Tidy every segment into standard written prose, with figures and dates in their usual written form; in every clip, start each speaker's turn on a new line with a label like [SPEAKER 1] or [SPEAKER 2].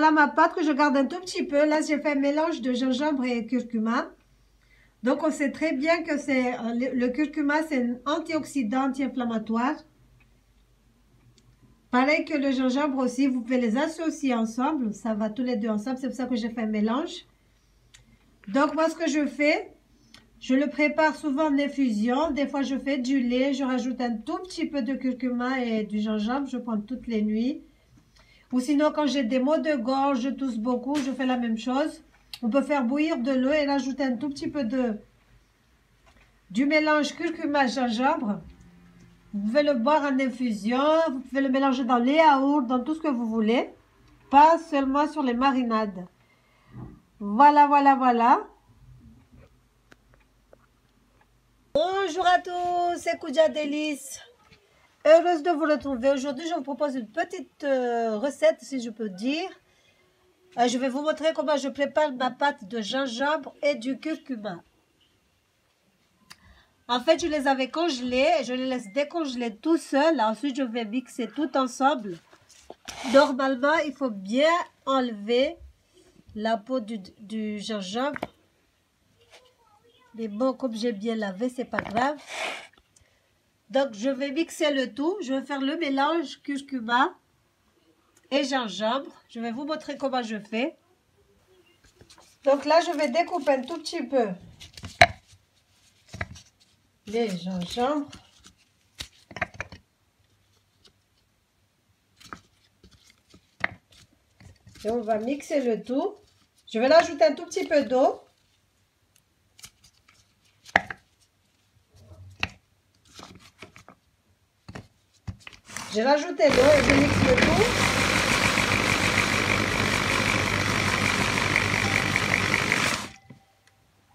[SPEAKER 1] Voilà ma pâte que je garde un tout petit peu. Là, j'ai fait un mélange de gingembre et curcuma. Donc, on sait très bien que c'est le curcuma, c'est un antioxydant anti-inflammatoire. Pareil que le gingembre aussi, vous pouvez les associer ensemble. Ça va tous les deux ensemble. C'est pour ça que j'ai fait un mélange. Donc, moi, ce que je fais, je le prépare souvent en infusion. Des fois, je fais du lait. Je rajoute un tout petit peu de curcuma et du gingembre. Je prends toutes les nuits. Ou sinon, quand j'ai des maux de gorge, je tousse beaucoup, je fais la même chose. On peut faire bouillir de l'eau et rajouter un tout petit peu du mélange curcuma-gingembre. Vous pouvez le boire en infusion, vous pouvez le mélanger dans les yaourts, dans tout ce que vous voulez. Pas seulement sur les marinades. Voilà, voilà, voilà. Bonjour à tous, c'est Koudia Délices. Heureuse de vous retrouver. Aujourd'hui, je vous propose une petite recette, si je peux dire. Je vais vous montrer comment je prépare ma pâte de gingembre et du curcuma. En fait, je les avais congelés et je les laisse décongeler tout seul. Ensuite, je vais mixer tout ensemble. Normalement, il faut bien enlever la peau du gingembre. Mais bon, comme j'ai bien lavé, c'est pas grave. Donc, je vais mixer le tout. Je vais faire le mélange curcuma et gingembre. Je vais vous montrer comment je fais. Donc là, je vais découper un tout petit peu les gingembres. Et on va mixer le tout. Je vais l'ajouter un tout petit peu d'eau. J'ai rajouté l'eau et je mixe le tout.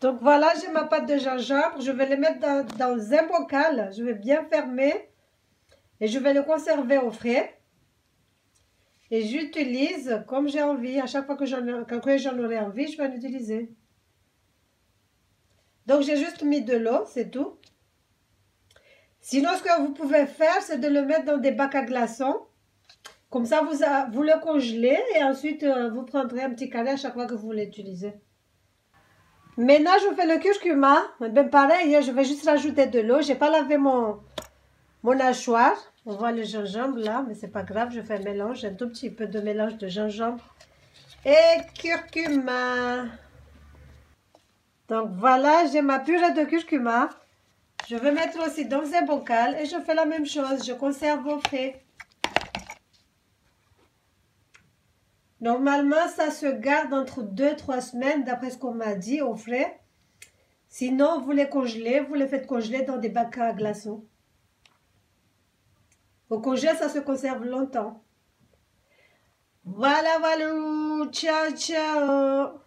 [SPEAKER 1] Donc voilà, j'ai ma pâte de gingembre. Je vais le mettre dans un bocal. Je vais bien fermer. Et je vais le conserver au frais. Et j'utilise comme j'ai envie. À chaque fois que j'en aurai envie, je vais l'utiliser. Donc j'ai juste mis de l'eau, c'est tout. Sinon, ce que vous pouvez faire, c'est de le mettre dans des bacs à glaçons. Comme ça, vous le congelez et ensuite, vous prendrez un petit carré à chaque fois que vous l'utilisez. Maintenant, je fais le curcuma. Ben pareil, je vais juste rajouter de l'eau. Je n'ai pas lavé mon hachoir. On voit le gingembre là, mais c'est pas grave. Je fais un mélange, un tout petit peu de mélange de gingembre et curcuma. Donc voilà, j'ai ma purée de curcuma. Je vais mettre aussi dans un bocal et je fais la même chose. Je conserve au frais. Normalement, ça se garde entre 2-3 semaines, d'après ce qu'on m'a dit, au frais. Sinon, vous les congelez, vous les faites congeler dans des bacs à glaçons. Au congèle, ça se conserve longtemps. Voilà, voilà. Ciao, ciao.